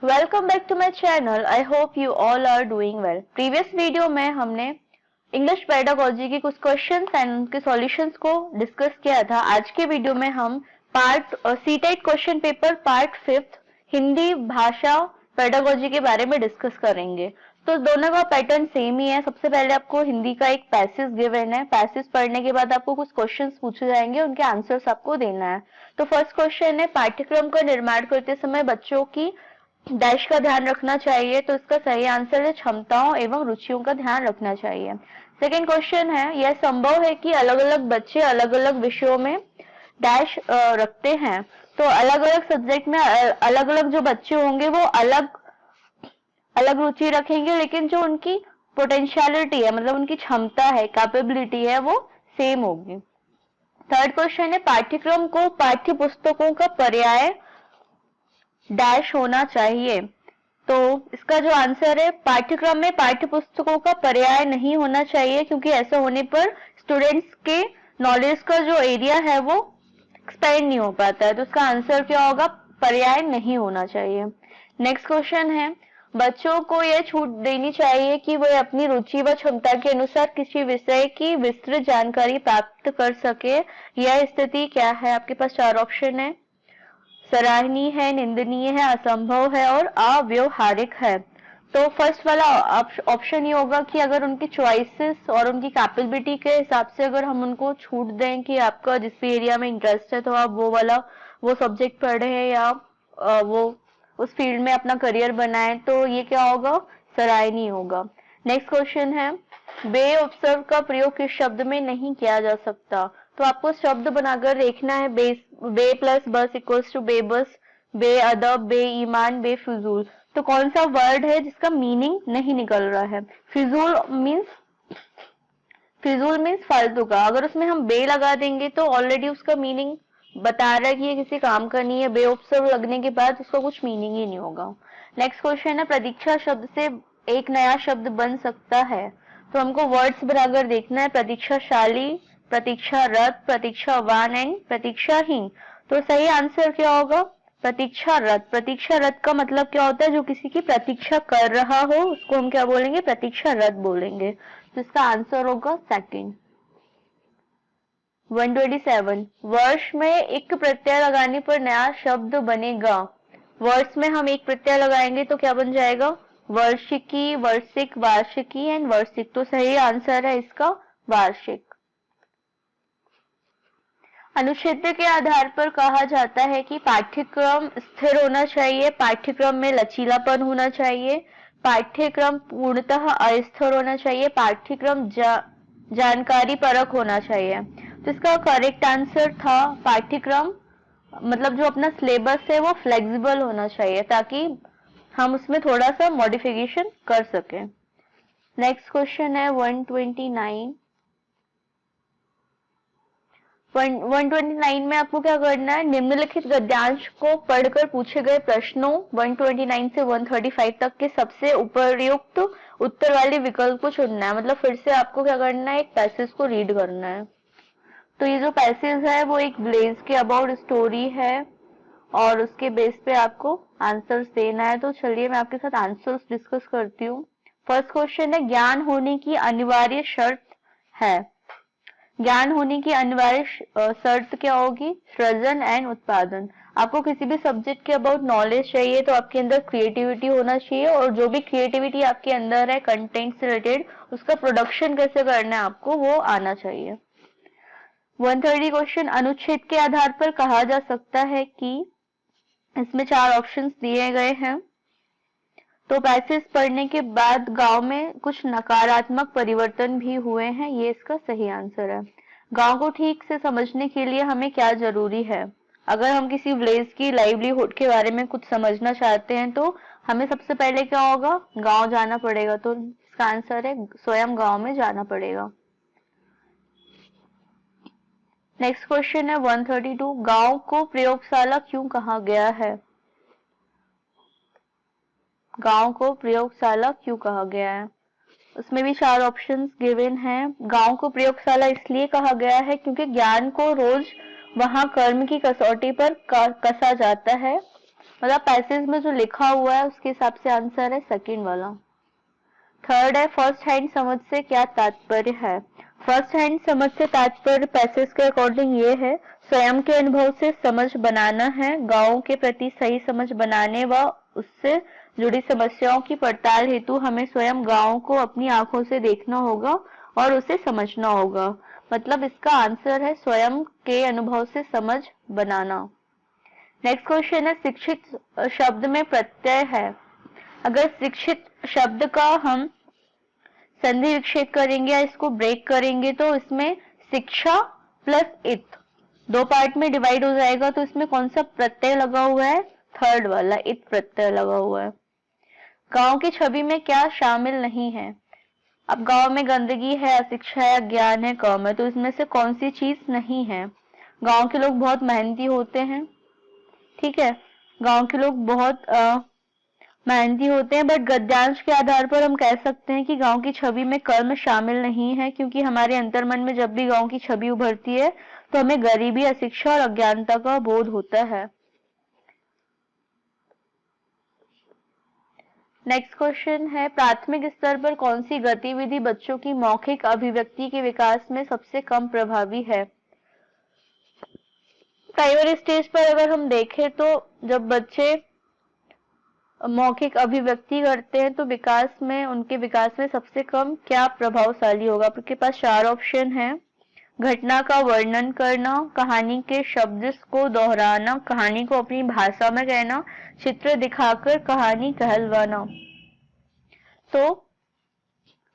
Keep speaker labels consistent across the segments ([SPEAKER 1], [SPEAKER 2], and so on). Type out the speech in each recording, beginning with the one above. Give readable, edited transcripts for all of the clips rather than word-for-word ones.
[SPEAKER 1] Welcome back to my channel. I hope you all are doing well. Previous video में हमने English pedagogy के कुछ questions and उनके solutions को discuss किया था। आज के वीडियो में हम part CTET question paper part 5 Hindi भाषा पेडागोजी के बारे में डिस्कस करेंगे। तो दोनों का पैटर्न सेम ही है। सबसे पहले आपको हिंदी का एक पैसेज गिवन है। पैसेज पढ़ने के बाद आपको कुछ क्वेश्चंस पूछे जाएंगे, उनके आंसर्स आपको देना है। तो फर्स्ट क्वेश्चन है, पाठ्यक्रम का निर्माण करते समय बच्चों की डैश का ध्यान रखना चाहिए। तो इसका सही आंसर है क्षमताओं एवं रुचियों का ध्यान रखना चाहिए। सेकेंड क्वेश्चन है, यह संभव है कि अलग अलग बच्चे अलग अलग विषयों में डैश रखते हैं। तो अलग अलग सब्जेक्ट में अलग अलग जो बच्चे होंगे वो अलग अलग रुचि रखेंगे, लेकिन जो उनकी पोटेंशियलिटी है, मतलब उनकी क्षमता है, कैपेबिलिटी है, वो सेम होगी। थर्ड क्वेश्चन है, पाठ्यक्रम को पाठ्य पुस्तकों का पर्याय डैश होना चाहिए। तो इसका जो आंसर है, पाठ्यक्रम में पाठ्य पुस्तकों का पर्याय नहीं होना चाहिए, क्योंकि ऐसा होने पर स्टूडेंट्स के नॉलेज का जो एरिया है वो एक्सपेंड नहीं हो पाता है। तो इसका आंसर क्या होगा, पर्याय नहीं होना चाहिए। नेक्स्ट क्वेश्चन है, बच्चों को यह छूट देनी चाहिए कि वह अपनी रुचि व क्षमता के अनुसार किसी विषय की विस्तृत जानकारी प्राप्त कर सके। यह स्थिति क्या है? आपके पास चार ऑप्शन है, सराहनीय है, निंदनीय है, असंभव है और अव्यवहारिक है। तो फर्स्ट वाला ऑप्शन ये होगा कि अगर उनकी चॉइसेस और उनकी कैपेबिलिटी के हिसाब से अगर हम उनको छूट दें कि आपका जिस भी एरिया में इंटरेस्ट है तो आप वो सब्जेक्ट पढ़े या वो उस फील्ड में अपना करियर बनाए, तो ये क्या होगा, सराहनीय होगा। नेक्स्ट क्वेश्चन है, बे उपसर्ग का प्रयोग किस शब्द में नहीं किया जा सकता? तो आपको शब्द बनाकर देखना है, बे प्लस बस इक्वल्स टू बेबस, बेअदब, बेईमान, बेफिजूल। तो कौन सा वर्ड है जिसका मीनिंग नहीं निकल रहा है? फिजूल मीन्स फालतू का। अगर उसमें हम बे लगा देंगे तो ऑलरेडी उसका मीनिंग बता रहा है कि ये किसी काम का नहीं है। बे उपसर्ग लगने के बाद उसका कुछ मीनिंग ही नहीं होगा। नेक्स्ट क्वेश्चन है, प्रतीक्षा शब्द से एक नया शब्द बन सकता है। तो हमको वर्ड्स बनाकर देखना है, प्रतीक्षाशाली, प्रतीक्षारत, प्रतीक्षावान एंड प्रतीक्षाहीन। तो सही आंसर क्या होगा, प्रतीक्षारत। प्रतीक्षारत का मतलब क्या होता है, जो किसी की प्रतीक्षा कर रहा हो उसको हम क्या बोलेंगे, प्रतीक्षारत बोलेंगे। तो इसका आंसर होगा सेकंड। 127, वर्ष में एक प्रत्यय लगाने पर नया शब्द बनेगा। वर्ष में हम एक प्रत्यय लगाएंगे तो क्या बन जाएगा, वर्षिकी, वर्षिक, वार्षिकी एंड वर्षिक। तो सही आंसर है इसका वार्षिक। अनुच्छेद के आधार पर कहा जाता है कि पाठ्यक्रम स्थिर होना चाहिए, पाठ्यक्रम में लचीलापन होना चाहिए, पाठ्यक्रम पूर्णतः अस्थिर होना चाहिए, पाठ्यक्रम जानकारी परक होना चाहिए। तो इसका करेक्ट आंसर था पाठ्यक्रम, मतलब जो अपना सिलेबस है वो फ्लेक्सिबल होना चाहिए ताकि हम उसमें थोड़ा सा मॉडिफिकेशन कर सकें। नेक्स्ट क्वेश्चन है 129। 129 में आपको क्या करना है, निम्नलिखित गद्यांश को पढ़कर पूछे गए प्रश्नों 129 से 135 तक के सबसे उपयुक्त उत्तर वाले विकल्प को चुनना है। मतलब फिर से आपको क्या करना है, एक पैसेज को रीड करना है। तो ये जो पैसेज है वो एक ब्लेज के अबाउट स्टोरी है और उसके बेस पे आपको आंसर्स देना है। तो चलिए मैं आपके साथ आंसर्स डिस्कस करती हूँ। फर्स्ट क्वेश्चन है, ज्ञान होने की अनिवार्य शर्त है। ज्ञान होने की अनिवार्य शर्त क्या होगी, सृजन एंड उत्पादन। आपको किसी भी सब्जेक्ट के अबाउट नॉलेज चाहिए तो आपके अंदर क्रिएटिविटी होना चाहिए, और जो भी क्रिएटिविटी आपके अंदर है कंटेंट से रिलेटेड, उसका प्रोडक्शन कैसे करना है आपको वो आना चाहिए। 130 क्वेश्चन, अनुच्छेद के आधार पर कहा जा सकता है कि, इसमें चार ऑप्शंस दिए गए हैं। तो पैसेज पढ़ने के बाद गांव में कुछ नकारात्मक परिवर्तन भी हुए हैं, ये इसका सही आंसर है। गांव को ठीक से समझने के लिए हमें क्या जरूरी है? अगर हम किसी विलेज की लाइवलीहुड के बारे में कुछ समझना चाहते हैं तो हमें सबसे पहले क्या होगा, गांव जाना पड़ेगा। तो इसका आंसर है स्वयं गांव में जाना पड़ेगा। नेक्स्ट क्वेश्चन है 132, गांव को प्रयोगशाला क्यों कहा गया है? गांव को प्रयोगशाला क्यों कहा गया है? उसमें भी चार ऑप्शंस गिवन हैं। गांव को प्रयोगशाला इसलिए कहा गया है क्योंकि ज्ञान को रोज वहां कर्म की कसौटी पर कसा जाता है। मतलब पैसेज में जो लिखा हुआ है उसके हिसाब से आंसर है सेकंड वाला। थर्ड है फर्स्ट हैंड समझ से क्या तात्पर्य है। फर्स्ट हैंड समझ से तात्पर्य पैसेज के अकॉर्डिंग ये है, स्वयं के अनुभव से समझ बनाना है, गांवों के प्रति सही समझ बनाने व उससे जुड़ी समस्याओं की पड़ताल हेतु हमें स्वयं गांव को अपनी आंखों से देखना होगा और उसे समझना होगा। मतलब इसका आंसर है स्वयं के अनुभव से समझ बनाना। नेक्स्ट क्वेश्चन है शिक्षित शब्द में प्रत्यय है। अगर शिक्षित शब्द का हम संधि विच्छेद करेंगे या इसको ब्रेक करेंगे तो इसमें शिक्षा प्लस इत दो पार्ट में डिवाइड हो जाएगा। तो इसमें कौन सा प्रत्यय लगा हुआ है, थर्ड वाला इत प्रत्यय लगा हुआ है। गांव की छवि में क्या शामिल नहीं है। अब गांव में गंदगी है, अशिक्षा है, अज्ञान है, कम है, तो इसमें से कौन सी चीज नहीं है। गांव के लोग बहुत मेहनती होते हैं, ठीक है, गांव के लोग बहुत मेहनती होते हैं, बट गद्यांश के आधार पर हम कह सकते हैं कि गांव की छवि में कर्म शामिल नहीं है, क्योंकि हमारे अंतर्मन में जब भी गांव की छवि उभरती है तो हमें गरीबी, अशिक्षा और अज्ञानता का बोध होता है। नेक्स्ट क्वेश्चन है प्राथमिक स्तर पर कौन सी गतिविधि बच्चों की मौखिक अभिव्यक्ति के विकास में सबसे कम प्रभावी है। प्राइमरी स्टेज पर अगर हम देखें तो जब बच्चे मौखिक अभिव्यक्ति करते हैं तो उनके विकास में सबसे कम क्या प्रभावशाली होगा। आपके पास चार ऑप्शन है, घटना का वर्णन करना, कहानी के शब्द को दोहराना, कहानी को अपनी भाषा में कहना, चित्र दिखाकर कहानी कहलवाना। तो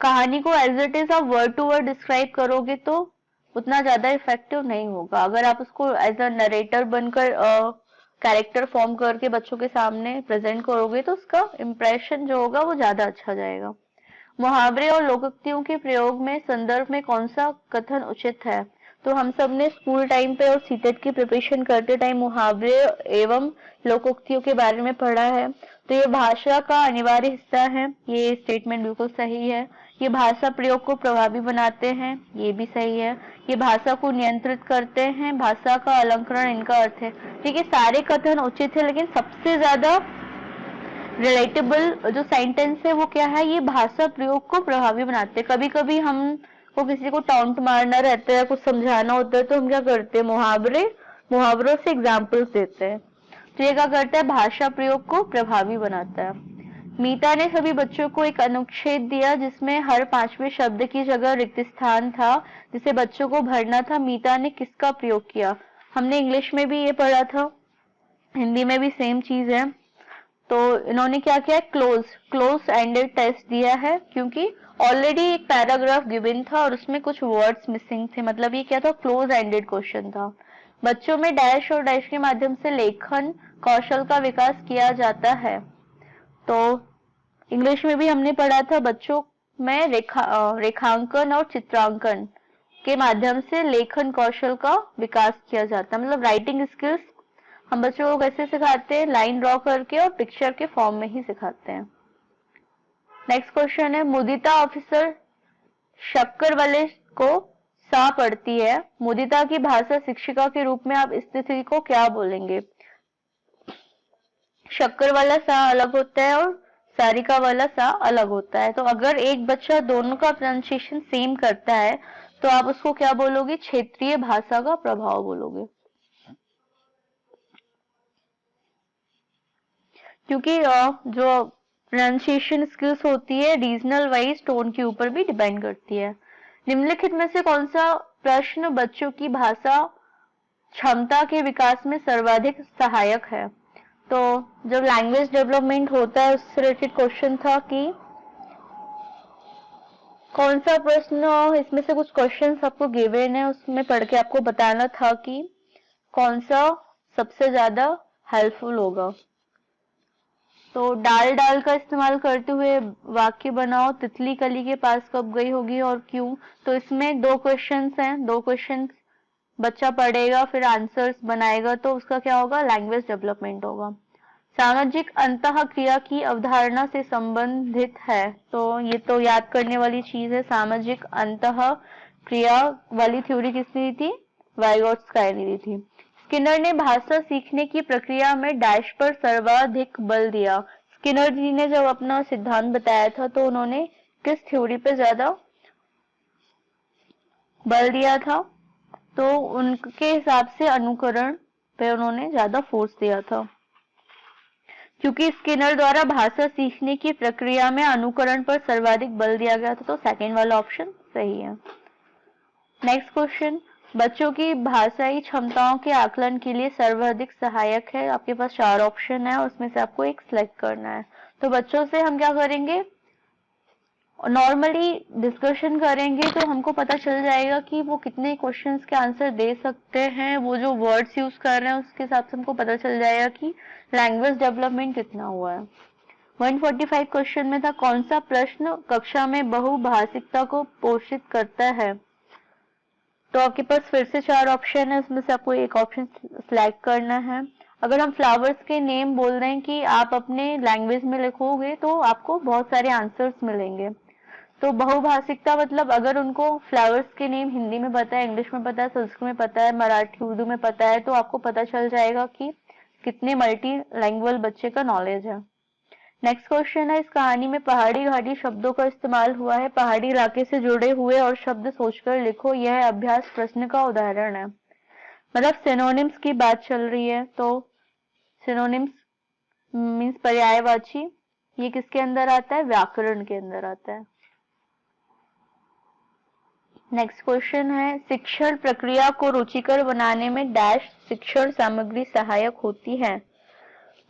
[SPEAKER 1] कहानी को एज इट इज आप वर्ड टू वर्ड डिस्क्राइब करोगे तो उतना ज्यादा इफेक्टिव नहीं होगा। अगर आप उसको एज अ नरेटर बनकर कैरेक्टर फॉर्म करके बच्चों के सामने प्रेजेंट करोगे तो उसका इम्प्रेशन जो होगा वो ज्यादा अच्छा जाएगा। मुहावरे और लोकोक्तियों के प्रयोग में संदर्भ में कौन सा कथन उचित है। तो हम सब ने स्कूल टाइम पे और सीटेट की प्रिपरेशन करते टाइम मुहावरे एवं लोकोक्तियों के बारे में पढ़ा है। तो ये भाषा का अनिवार्य हिस्सा है, ये स्टेटमेंट बिल्कुल सही है। ये भाषा प्रयोग को प्रभावी बनाते हैं, ये भी सही है। ये भाषा को नियंत्रित करते हैं, भाषा का अलंकरण इनका अर्थ है। ठीक है, सारे कथन उचित है, लेकिन सबसे ज्यादा रिलेटेबल जो सेंटेंस है वो क्या है, ये भाषा प्रयोग को प्रभावी बनाते हैं। कभी कभी हम को किसी को टाउंट मारना रहता है, कुछ समझाना होता है, तो हम क्या करते हैं, मुहावरों से एग्जाम्पल्स देते हैं। तो ये क्या करता है, भाषा प्रयोग को प्रभावी बनाता है। मीता ने सभी बच्चों को एक अनुच्छेद दिया जिसमें हर पांचवें शब्द की जगह रिक्त स्थान था जिसे बच्चों को भरना था। मीता ने किसका प्रयोग किया। हमने इंग्लिश में भी ये पढ़ा था, हिंदी में भी सेम चीज है। तो इन्होंने क्या किया, क्लोज एंडेड टेस्ट दिया है, क्योंकि ऑलरेडी एक पैराग्राफ गिवन था और उसमें कुछ वर्ड्स मिसिंग थे। मतलब ये क्या था, क्लोज एंडेड क्वेश्चन था। बच्चों में डैश और डैश के माध्यम से लेखन कौशल का विकास किया जाता है। तो इंग्लिश में भी हमने पढ़ा था, बच्चों में रेखांकन और चित्रांकन के माध्यम से लेखन कौशल का विकास किया जाता है। मतलब राइटिंग स्किल्स हम बच्चों को कैसे सिखाते हैं, लाइन ड्रॉ करके और पिक्चर के फॉर्म में ही सिखाते हैं। नेक्स्ट क्वेश्चन है मुदिता ऑफिसर शक्कर वाले को सा पढ़ती है। मुदिता की भाषा शिक्षिका के रूप में आप स्थिति को क्या बोलेंगे। शक्कर वाला सा अलग होता है और सारिका वाला सा अलग होता है। तो अगर एक बच्चा दोनों का प्रोनाउंसिएशन सेम करता है तो आप उसको क्या बोलोगे, क्षेत्रीय भाषा का प्रभाव बोलोगे। क्योंकि जो प्रोनाउंसिएशन स्किल्स होती है रीजनल वाइज टोन के ऊपर भी डिपेंड करती है। निम्नलिखित में से कौन सा प्रश्न बच्चों की भाषा क्षमता के विकास में सर्वाधिक सहायक है। तो जब लैंग्वेज डेवलपमेंट होता है उससे रिलेटेड क्वेश्चन था कि कौन सा प्रश्न, इसमें से कुछ क्वेश्चन आपको गिवन है, उसमें पढ़ के आपको बताना था कि कौन सा सबसे ज्यादा हेल्पफुल होगा। तो डाल का इस्तेमाल करते हुए वाक्य बनाओ, तितली कली के पास कब गई होगी और क्यों। तो इसमें दो क्वेश्चंस हैं, दो क्वेश्चन बच्चा पढ़ेगा फिर आंसर्स बनाएगा, तो उसका क्या होगा, लैंग्वेज डेवलपमेंट होगा। सामाजिक अंतः क्रिया की अवधारणा से संबंधित है। तो ये तो याद करने वाली चीज है। सामाजिक अंतः क्रिया वाली थ्योरी किसने दी थी, वाइगोट्स्काय ने दी थी। स्किनर ने भाषा सीखने की प्रक्रिया में डैश पर सर्वाधिक बल दिया। स्किनर जी ने जब अपना सिद्धांत बताया था तो उन्होंने किस थ्योरी पे ज्यादा बल दिया था? तो उनके हिसाब से अनुकरण पे उन्होंने ज्यादा फोर्स दिया था, क्योंकि स्किनर द्वारा भाषा सीखने की प्रक्रिया में अनुकरण पर सर्वाधिक बल दिया गया था। तो सेकंड वाला ऑप्शन सही है। नेक्स्ट क्वेश्चन, बच्चों की भाषाई क्षमताओं के आकलन के लिए सर्वाधिक सहायक है। आपके पास 4 ऑप्शन है और उसमें से आपको एक सिलेक्ट करना है। तो बच्चों से हम क्या करेंगे, नॉर्मली डिस्कशन करेंगे तो हमको पता चल जाएगा कि वो कितने क्वेश्चंस के आंसर दे सकते हैं। वो जो वर्ड्स यूज कर रहे हैं उसके हिसाब से हमको पता चल जाएगा कि लैंग्वेज डेवलपमेंट कितना हुआ है। 145 क्वेश्चन में था, कौन सा प्रश्न कक्षा में बहुभाषिकता को पोषित करता है? तो आपके पास फिर से 4 ऑप्शन है, उसमें से आपको एक ऑप्शन सिलेक्ट करना है। अगर हम फ्लावर्स के नेम बोल रहे हैं कि आप अपने लैंग्वेज में लिखोगे तो आपको बहुत सारे आंसर्स मिलेंगे। तो बहुभाषिकता मतलब अगर उनको फ्लावर्स के नेम हिंदी में पता है, इंग्लिश में पता है, संस्कृत में पता है, मराठी उर्दू में पता है, तो आपको पता चल जाएगा कि कितने मल्टी लैंग्वेज बच्चे का नॉलेज है। नेक्स्ट क्वेश्चन है, इस कहानी में पहाड़ी घाटी शब्दों का इस्तेमाल हुआ है। पहाड़ी इलाके से जुड़े हुए और शब्द सोचकर लिखो, यह अभ्यास प्रश्न का उदाहरण है। मतलब सिनोनिम्स की बात चल रही है। तो सिनोनिम्स मीन्स पर्यायवाची, ये किसके अंदर आता है? व्याकरण के अंदर आता है। नेक्स्ट क्वेश्चन है, शिक्षण प्रक्रिया को रुचिकर बनाने में डैश शिक्षण सामग्री सहायक होती है।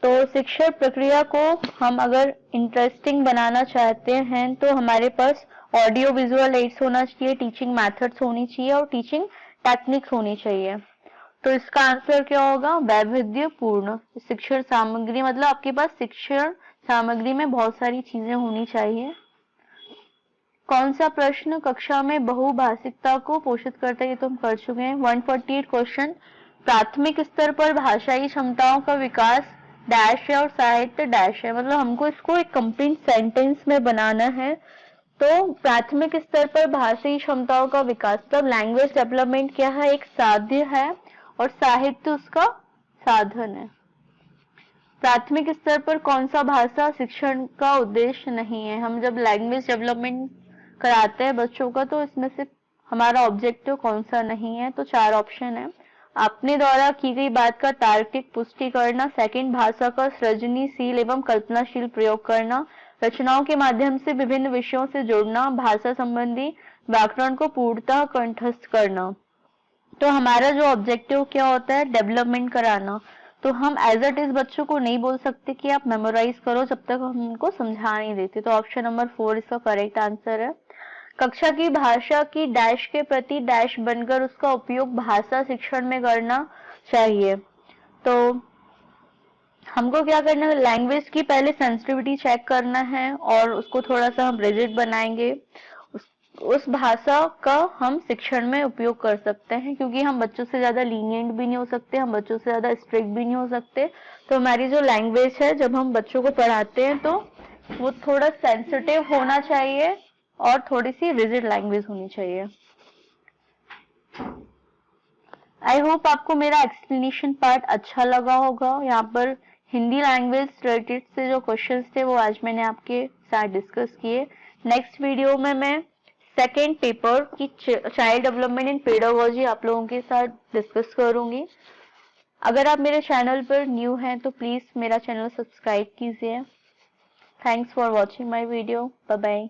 [SPEAKER 1] तो शिक्षण प्रक्रिया को हम अगर इंटरेस्टिंग बनाना चाहते हैं तो हमारे पास ऑडियो विजुअल एड्स होना चाहिए, टीचिंग मेथड्स होनी चाहिए और टीचिंग टेक्निक्स होनी चाहिए। तो इसका आंसर क्या होगा? वैविध्यपूर्ण शिक्षण सामग्री, मतलब आपके पास शिक्षण सामग्री में बहुत सारी चीजें होनी चाहिए। कौन सा प्रश्न कक्षा में बहुभाषिकता को पोषित करता है? ये तो हम कर चुके हैं। 148 क्वेश्चन, प्राथमिक स्तर पर भाषाई क्षमताओं का विकास डैश है और साहित्य डैश है। मतलब हमको इसको एक कंप्लीट सेंटेंस में बनाना है। तो प्राथमिक स्तर पर भाषाई क्षमताओं का विकास, तब लैंग्वेज डेवलपमेंट क्या है? एक साध्य है और साहित्य उसका साधन है। प्राथमिक स्तर पर कौन सा भाषा शिक्षण का उद्देश्य नहीं है? हम जब लैंग्वेज डेवलपमेंट कराते हैं बच्चों का तो इसमें से हमारा ऑब्जेक्टिव कौन सा नहीं है? तो 4 ऑप्शन है। अपने द्वारा की गई बात का तार्किक पुष्टि करना, सेकंड भाषा का सृजनशील एवं कल्पनाशील प्रयोग करना, रचनाओं के माध्यम से विभिन्न विषयों से जुड़ना, भाषा संबंधी व्याकरण को पूर्णतः कंठस्थ करना। तो हमारा जो ऑब्जेक्टिव क्या होता है? डेवलपमेंट कराना। तो हम एज इट इज बच्चों को नहीं बोल सकते कि आप मेमोराइज करो जब तक हम उनको समझा नहीं देते। तो ऑप्शन नंबर 4 इसका करेक्ट आंसर है। कक्षा की भाषा की डैश के प्रति डैश बनकर उसका उपयोग भाषा शिक्षण में करना चाहिए। तो हमको क्या करना है? लैंग्वेज की पहले सेंसिटिविटी चेक करना है और उसको थोड़ा सा हम रिजिड बनाएंगे। उस भाषा का हम शिक्षण में उपयोग कर सकते हैं, क्योंकि हम बच्चों से ज्यादा लीनियंट भी नहीं हो सकते, हम बच्चों से ज्यादा स्ट्रिक्ट भी नहीं हो सकते। तो हमारी जो लैंग्वेज है जब हम बच्चों को पढ़ाते हैं तो वो थोड़ा सेंसिटिव होना चाहिए और थोड़ी सी रिजिड लैंग्वेज होनी चाहिए। आई होप आपको मेरा एक्सप्लेनेशन पार्ट अच्छा लगा होगा। यहाँ पर हिंदी लैंग्वेज रिलेटेड से जो क्वेश्चंस थे वो आज मैंने आपके साथ डिस्कस किए। नेक्स्ट वीडियो में मैं सेकेंड पेपर की चाइल्ड डेवलपमेंट इन पेडागोजी आप लोगों के साथ डिस्कस करूंगी। अगर आप मेरे चैनल पर न्यू हैं तो प्लीज मेरा चैनल सब्सक्राइब कीजिए। Thanks for watching my video. Bye bye.